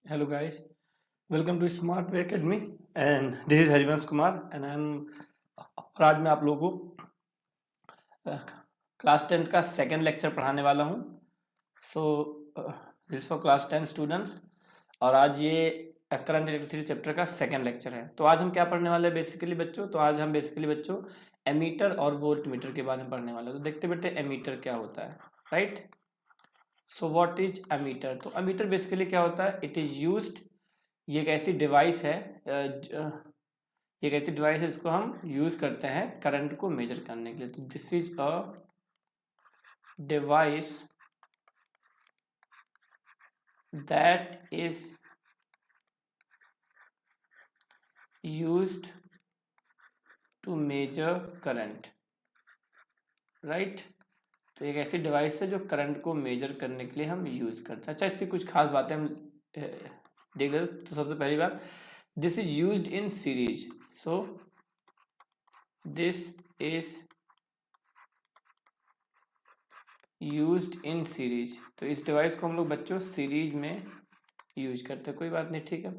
Hello guys, welcome to Smart Way Academy and this is Harivansh Kumar and और आज मैं आप लोगों को क्लास 10th का सेकेंड लेक्चर पढ़ाने वाला हूँ। So this for class 10 students और आज ये करंट इलेक्ट्रिसिटी चैप्टर का सेकेंड लेक्चर है। तो आज हम क्या पढ़ने वाले हैं बेसिकली बच्चों, तो आज हम बेसिकली बच्चों एमीटर और वोल्ट मीटर के बारे में पढ़ने वाले हैं। तो देखते बेटे एमीटर क्या होता है, right. So what is ammeter? तो एमीटर बेसिकली क्या होता है, इट इज यूज्ड, ये एक ऐसी डिवाइस है, ये एक ऐसी डिवाइस है इसको हम यूज करते हैं करंट को मेजर करने के लिए। तो this is a device that is used to measure current, right. तो एक ऐसी डिवाइस है जो करंट को मेजर करने के लिए हम यूज करते हैं। अच्छा, इसकी कुछ खास बातें हम देख लेते। तो सबसे पहली बात, this is used in series. So this is used in series. तो इस डिवाइस को हम लोग बच्चों सीरीज में यूज करते हैं, कोई बात नहीं, ठीक है।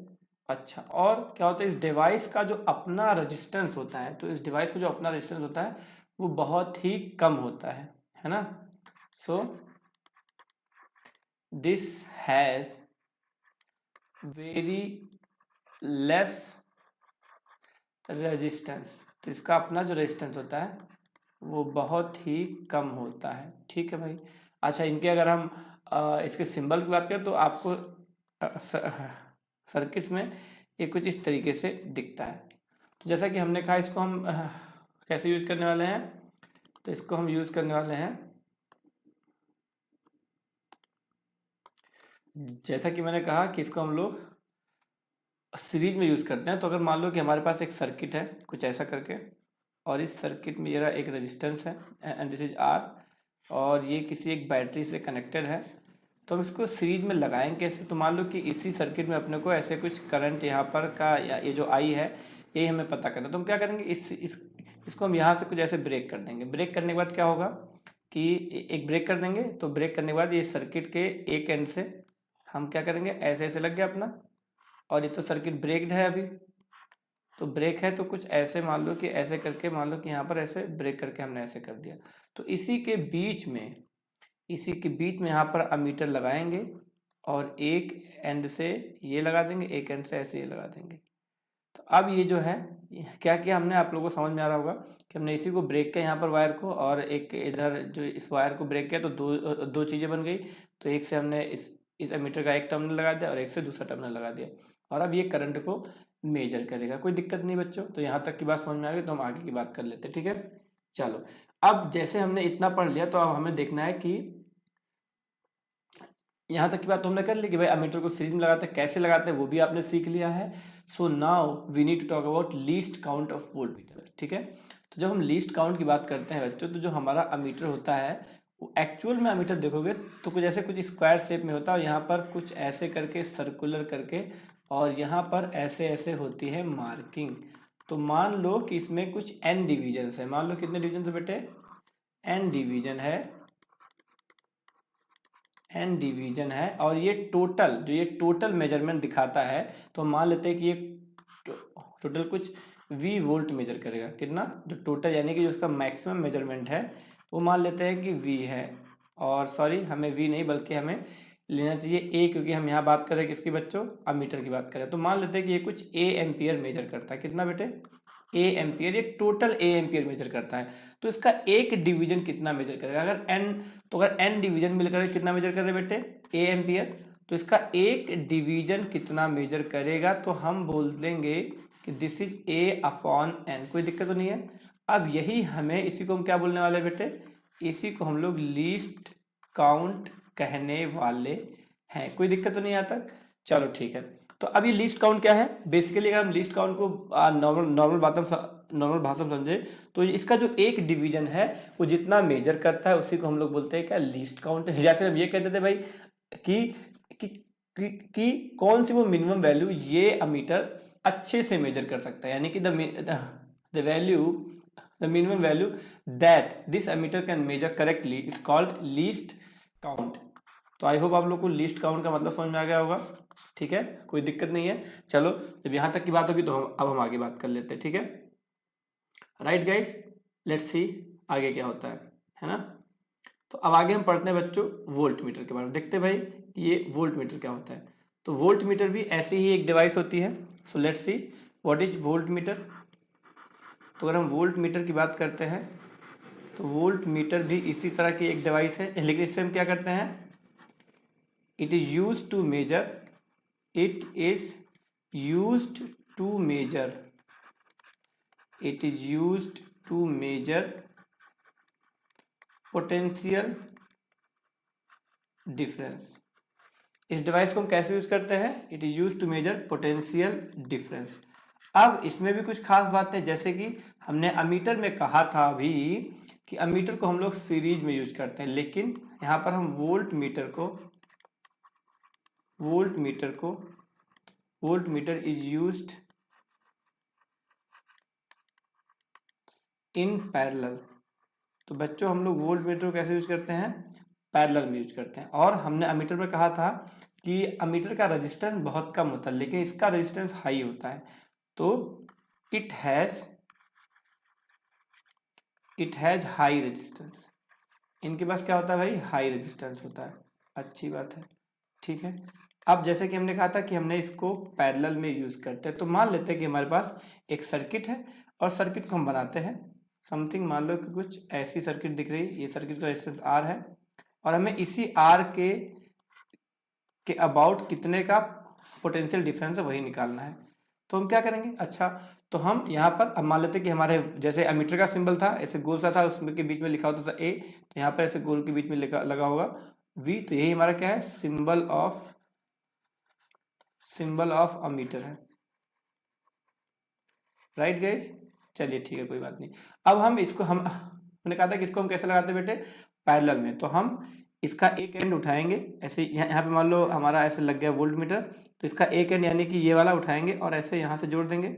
अच्छा, और क्या होता है, इस डिवाइस का जो अपना रेजिस्टेंस होता है, तो इस डिवाइस का जो अपना रेजिस्टेंस होता है वो बहुत ही कम होता है ना। So this has very less resistance. तो इसका अपना जो रेजिस्टेंस होता है वो बहुत ही कम होता है, ठीक है भाई। अच्छा, इनके अगर हम इसके सिंबल की बात करें तो आपको सर्किट्स में ये कुछ इस तरीके से दिखता है। तो जैसा कि हमने कहा, इसको हम कैसे यूज करने वाले हैं, तो इसको हम यूज करने वाले हैं जैसा कि मैंने कहा कि इसको हम लोग सीरीज में यूज करते हैं। तो अगर मान लो कि हमारे पास एक सर्किट है कुछ ऐसा करके, और इस सर्किट में ये एक रेजिस्टेंस है एंड दिस इज आर, और ये किसी एक बैटरी से कनेक्टेड है। तो हम इसको सीरीज में लगाएंगे कैसे? तो मान लो कि इसी सर्किट में अपने को ऐसे कुछ करंट यहाँ पर का, या ये जो आई है यही हमें पता करना है। तो हम क्या करेंगे, इसको हम यहाँ से कुछ ऐसे ब्रेक कर देंगे। ब्रेक करने के बाद क्या होगा कि एक ब्रेक कर देंगे। तो ब्रेक करने के बाद ये सर्किट के एक एंड से हम क्या करेंगे, ऐसे ऐसे लग गया अपना, और ये तो सर्किट ब्रेक्ड है अभी। तो ब्रेक है तो कुछ ऐसे मान लो कि ऐसे करके, मान लो कि यहाँ पर ऐसे ब्रेक करके हमने ऐसे कर दिया। तो इसी के बीच में यहाँ पर अमीटर लगाएंगे, और एक एंड से ये लगा देंगे, एक एंड से ऐसे ये लगा देंगे। तो अब ये जो है क्या किया हमने, आप लोगों को समझ में आ रहा होगा कि हमने इसी को ब्रेक किया यहाँ पर वायर को, और एक इधर जो इस वायर को ब्रेक किया, तो दो चीज़ें बन गई। तो एक से हमने इस एमीटर का एक टर्मिनल लगा दिया और एक से दूसरा टर्मिनल लगा दिया, और अब ये करंट को मेजर करेगा। कोई दिक्कत नहीं बच्चों। तो यहाँ तक की बात समझ में आ गई, तो हम आगे की बात कर लेते हैं, ठीक है। चलो, अब जैसे हमने इतना पढ़ लिया, तो अब हमें देखना है कि यहाँ तक की बात तो हमने कर ली कि भाई अमीटर को सीरीज में लगाते हैं, कैसे लगाते हैं वो भी आपने सीख लिया है। So now we need to talk about least count of voltmeter, ठीक है। तो जब हम लीस्ट काउंट की बात करते हैं बच्चों, तो जो हमारा अमीटर होता है वो एक्चुअल में अमीटर देखोगे तो कुछ ऐसे कुछ स्क्वायर शेप में होता है, और यहाँ पर कुछ ऐसे करके सर्कुलर करके, और यहाँ पर ऐसे ऐसे होती है मार्किंग। तो मान लो कि इसमें कुछ एन डिवीजन है। मान लो कितने डिवीजन है बेटे, एन डिवीजन है, एन डिवीजन है। और ये टोटल, जो ये टोटल मेजरमेंट दिखाता है, तो मान लेते हैं कि ये टोटल कुछ वी वोल्ट मेजर करेगा। कितना? जो टोटल यानी कि जो उसका मैक्सिमम मेजरमेंट है वो मान लेते हैं कि वी है। और सॉरी, हमें वी नहीं बल्कि हमें लेना चाहिए ए, क्योंकि हम यहाँ बात कर रहे हैं किसकी बच्चों, अमीटर की बात करें। तो मान लेते हैं कि ये कुछ ए एम्पियर मेजर करता है। कितना बेटे? A ampere. ये टोटल ए एम्पियर मेजर करता है। तो इसका एक डिवीजन कितना मेजर करेगा? अगर एन, तो अगर एन डिवीजन मिलकर कितना मेजर कर रहे बेटे, ए एम्पियर, तो इसका एक डिवीजन कितना मेजर करेगा? तो हम बोल देंगे कि this is A upon N. कोई दिक्कत तो नहीं है। अब यही हमें, इसी को हम क्या बोलने वाले बेटे, इसी को हम लोग लीस्ट काउंट कहने वाले हैं। कोई दिक्कत तो नहीं आता? चलो ठीक है। तो अब ये लिस्ट काउंट क्या है बेसिकली, अगर हम लिस्ट काउंट को नॉर्मल भाषा में समझे, तो इसका जो एक डिवीजन है वो जितना मेजर करता है उसी को हम लोग बोलते हैं क्या, लिस्ट काउंट। या फिर हम ये कहते थे भाई कि कि, कि कौन सी वो मिनिमम वैल्यू ये अमीटर अच्छे से मेजर कर सकता है, यानी कि the value, the minimum value that this ammeter can measure correctly is called least count. तो आई होप आप लोग को लीस्ट काउंट का मतलब समझ में आ गया होगा, ठीक है, कोई दिक्कत नहीं है। चलो जब यहाँ तक की बात होगी तो हम आगे बात कर लेते हैं, ठीक है। राइट गाइज, लेट्स सी आगे क्या होता है ना। तो अब आगे हम पढ़ते हैं बच्चों वोल्ट मीटर के बारे में। देखते हैं भाई ये वोल्ट मीटर क्या होता है। तो वोल्ट मीटर भी ऐसी ही एक डिवाइस होती है। So let's see what is volt meter. तो अगर हम वोल्ट मीटर की बात करते हैं तो वोल्ट मीटर भी इसी तरह की एक डिवाइस है, लेकिन इससे हम क्या करते हैं, it is used to measure, it is used to measure, it is used to measure potential difference. इस डिवाइस को हम कैसे यूज करते हैं, it is used to measure potential difference. अब इसमें भी कुछ खास बातें, जैसे कि हमने अमीटर में कहा था अभी कि अमीटर को हम लोग सीरीज में यूज करते हैं, लेकिन यहाँ पर हम volt meter is used in parallel. तो बच्चों हम लोग वोल्ट मीटर को कैसे यूज करते हैं, पैरेलल में यूज करते हैं। और हमने अमीटर में कहा था कि अमीटर का रेजिस्टेंस बहुत कम होता है, लेकिन इसका रेजिस्टेंस हाई होता है। तो इट हैज हाई रेजिस्टेंस। इनके पास क्या होता है भाई, हाई रेजिस्टेंस होता है। अच्छी बात है, ठीक है। अब जैसे कि हमने कहा था कि हमने इसको पैरेलल में यूज करते हैं, तो मान लेते हैं कि हमारे पास एक सर्किट है और सर्किट को हम बनाते हैं समथिंग, मान लो कि कुछ ऐसी सर्किट दिख रही है, ये सर्किट का रेजिस्टेंस आर है और हमें इसी आर के अबाउट कितने का पोटेंशियल डिफरेंस है वही निकालना है। तो हम क्या करेंगे, अच्छा तो हम यहाँ पर अब मान लेते हैं कि हमारे जैसे एमीटर का सिंबल था, ऐसे गोल सा था, उसमें के बीच में लिखा होता था ए, तो यहाँ पर ऐसे गोल के बीच में लगा होगा वी। तो यही हमारा क्या है, सिंबल ऑफ अमीटर है। राइट गाइस, चलिए ठीक है, कोई बात नहीं। अब हम इसको हमने कहा था कि इसको हम कैसे लगाते हैं बेटे, पैरेलल में। तो हम इसका एक एंड उठाएंगे, ऐसे यहाँ पे मान लो हमारा ऐसे लग गया वोल्ट मीटर, तो इसका एक एंड यानी कि ये वाला उठाएंगे और ऐसे यहाँ से जोड़ देंगे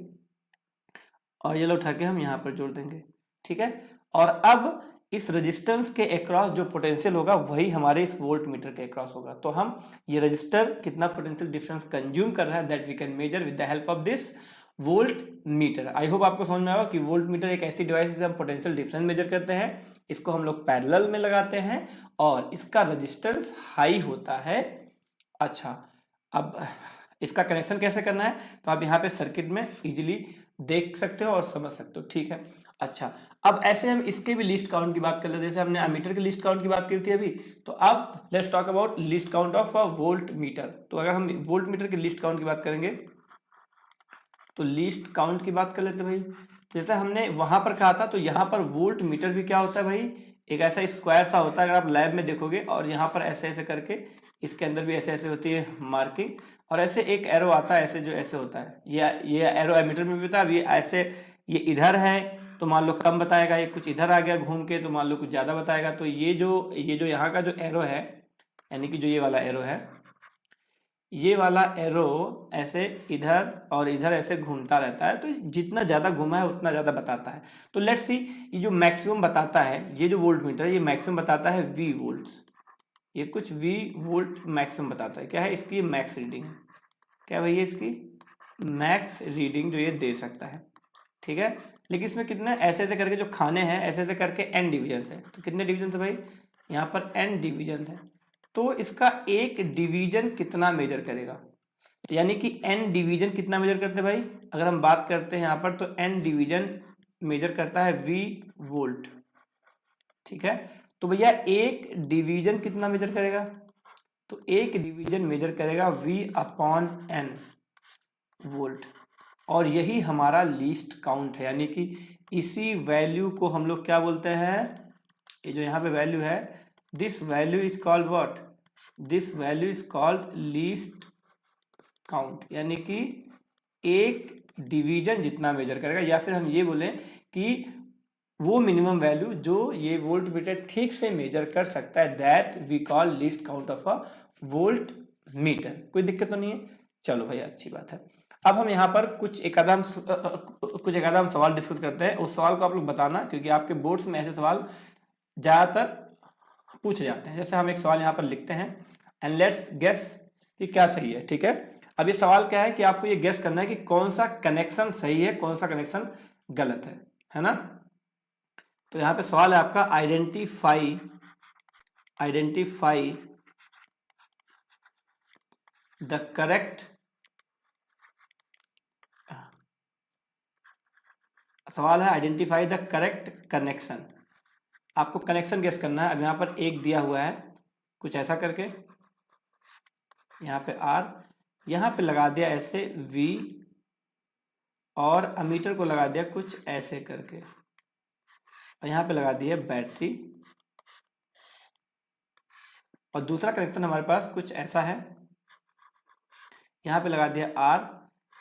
और ये उठा के हम यहाँ पर जोड़ देंगे, ठीक है। और अब इस रेजिस्टेंस के अक्रॉस जो पोटेंशियल होगा वही हमारे इस वोल्ट मीटर के अक्रॉस होगा। तो हम ये रजिस्टर कितना पोटेंशियल डिफरेंस कंज्यूम कर रहा है that we can measure with the help of this voltmeter. I hope आपको समझ में आएगा कि वोल्ट मीटर एक ऐसी डिवाइस है जिसे हम पोटेंशियल डिफरेंस मेजर करते हैं। इसको हम लोग पैरेलल में लगाते हैं और इसका रेजिस्टेंस हाई होता है। अच्छा, अब इसका कनेक्शन कैसे करना है तो आप यहाँ पे सर्किट में इजीली देख सकते हो और समझ सकते हो, ठीक है। अच्छा, अब ऐसे हम इसके भी लिस्ट काउंट की बात कर लेते हैं, जैसे हमने अमीटर के लिस्ट काउंट की बात की थी अभी। तो अब let's talk about list count of a volt meter. तो अगर हम वोल्ट मीटर के लिस्ट काउंट की बात करेंगे तो लिस्ट काउंट की बात कर लेते हैं भाई। जैसे हमने वहां पर कहा था, तो यहाँ पर वोल्ट मीटर भी क्या होता है भाई, एक ऐसा स्क्वायर सा होता है, अगर आप लैब में देखोगे, और यहाँ पर ऐसे ऐसे करके इसके अंदर भी ऐसे ऐसे होती है मार्किंग, और ऐसे एक एरो आता है ऐसे, जो ऐसे होता है, ये एरो एमीटर में भी होता है। अब ये ऐसे, ये इधर है तो मान लो कम बताएगा, ये कुछ इधर आ गया घूम के तो मान लो कुछ ज़्यादा बताएगा। तो ये जो यहाँ का जो एरो है, यानी कि जो ये वाला एरो है, ये वाला एरो ऐसे इधर और इधर ऐसे घूमता रहता है, तो जितना ज़्यादा घुमा है उतना ज़्यादा बताता है। तो लेट्स सी, ये जो मैक्सिमम बताता है, ये जो वोल्ट मीटर है ये मैक्सिमम बताता है V वोल्ट्स, ये कुछ V वोल्ट मैक्सिमम बताता है। क्या है इसकी मैक्स रीडिंग है, क्या भैया इसकी मैक्स रीडिंग जो ये दे सकता है, ठीक है। लेकिन इसमें कितने ऐसे ऐसे करके जो खाने हैं, ऐसे ऐसे करके n डिवीजन है। तो कितने डिवीजन है भाई, यहाँ पर n डिवीजन है। तो इसका एक डिवीजन कितना मेजर करेगा, तो यानी कि n डिवीजन कितना मेजर करते हैं भाई, अगर हम बात करते हैं यहाँ पर, तो n डिवीजन मेजर करता है V वोल्ट, ठीक है। तो भैया एक डिवीजन कितना मेजर करेगा, तो एक डिवीजन मेजर करेगा V/N वोल्ट, और यही हमारा लीस्ट काउंट है। यानी कि इसी वैल्यू को हम लोग क्या बोलते हैं, ये जो यहाँ पे वैल्यू है, this value is called what, this value is called least count. यानी कि एक डिवीजन जितना मेजर करेगा, या फिर हम ये बोलें कि वो मिनिमम वैल्यू जो ये वोल्ट मीटर ठीक से मेजर कर सकता है, that we call least count of a voltmeter. कोई दिक्कत तो नहीं है, चलो भाई अच्छी बात है। अब हम यहाँ पर कुछ एक आधा सवाल डिस्कस करते हैं। उस सवाल को आप लोग बताना, क्योंकि आपके बोर्ड्स में ऐसे सवाल ज़्यादातर पूछे जाते हैं। जैसे हम एक सवाल यहाँ पर लिखते हैं, एंड लेट्स गेस कि क्या सही है। ठीक है, अब ये सवाल क्या है कि आपको ये गेस करना है कि कौन सा कनेक्शन सही है, कौन सा कनेक्शन गलत है ना। तो यहां पे सवाल है आपका आइडेंटिफाई द करेक्ट, सवाल है आइडेंटिफाई द करेक्ट कनेक्शन। आपको कनेक्शन गेस करना है। अब यहाँ पर एक दिया हुआ है कुछ ऐसा करके, यहाँ पे आर, यहाँ पे लगा दिया ऐसे वी, और अमीटर को लगा दिया कुछ ऐसे करके, और यहाँ पे लगा दी है बैटरी, और दूसरा कनेक्शन हमारे पास कुछ ऐसा है, यहाँ पे लगा दिया आर,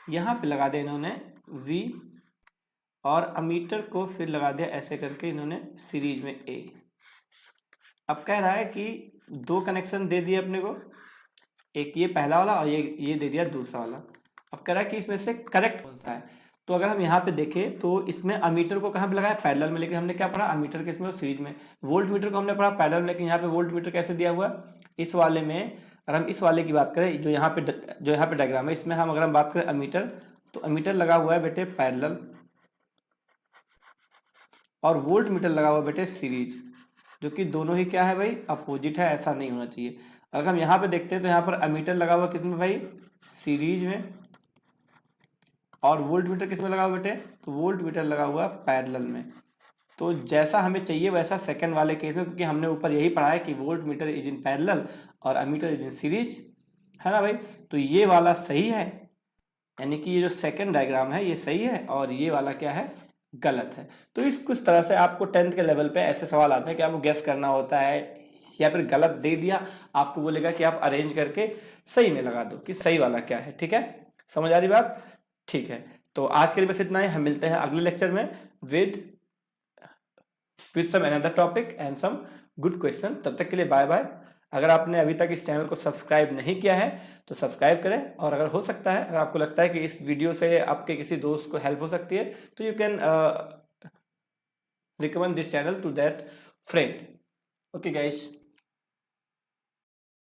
यहाँ पे लगा दिया इन्होंने वी, और अमीटर को फिर लगा दिया ऐसे करके इन्होंने सीरीज में ए। अब कह रहा है कि दो कनेक्शन दे दिए अपने को, एक ये पहला वाला और ये दे दिया दूसरा वाला। अब कह रहा है कि इसमें से करेक्ट कौन सा है। तो अगर हम यहाँ पे देखें तो इसमें अमीटर को कहाँ पे लगाया, पैरेलल में, लेकिन हमने क्या पढ़ा, अमीटर किस में, सीरीज में। वोल्ट मीटर को हमने पढ़ा पैरेलल में, लेकिन यहाँ पे वोल्ट मीटर कैसे दिया हुआ इस वाले में। अगर हम इस वाले की बात करें जो यहाँ पे डायग्राम है, इसमें हम अगर हम बात करें अमीटर, तो अमीटर लगा हुआ है बेटे पैरेलल, और वोल्ट मीटर लगा हुआ है बेटे सीरीज, जो कि दोनों ही क्या है भाई, अपोजिट है। ऐसा नहीं होना चाहिए। अगर हम यहाँ पे देखते हैं तो यहाँ पर अमीटर लगा हुआ किसमें भाई, सीरीज में, और वोल्ट मीटर किसमें लगा हुआ बेटे, तो वोल्ट मीटर लगा हुआ पैरेलल में। तो जैसा हमें चाहिए वैसा सेकंड वाले केस में, क्योंकि हमने ऊपर यही पढ़ा है कि volt meter is in parallel और अमीटर इज इन सीरीज, है ना भाई। तो ये वाला सही है, यानी कि ये जो सेकंड डायग्राम है ये सही है, और ये वाला क्या है, गलत है। तो इस कुछ तरह से आपको 10th के लेवल पे ऐसे सवाल आते हैं कि आपको गेस करना होता है, या फिर गलत दे दिया आपको बोलेगा कि आप अरेंज करके सही में लगा दो कि सही वाला क्या है। ठीक है, समझ आ रही बात। ठीक है, तो आज के लिए बस इतना ही। हम मिलते हैं अगले लेक्चर में with some another topic and some good question. तब तक के लिए बाय बाय। अगर आपने अभी तक इस चैनल को सब्सक्राइब नहीं किया है तो सब्सक्राइब करें, और अगर हो सकता है, अगर आपको लगता है कि इस वीडियो से आपके किसी दोस्त को हेल्प हो सकती है, तो you can recommend this channel to that friend. Okay guys.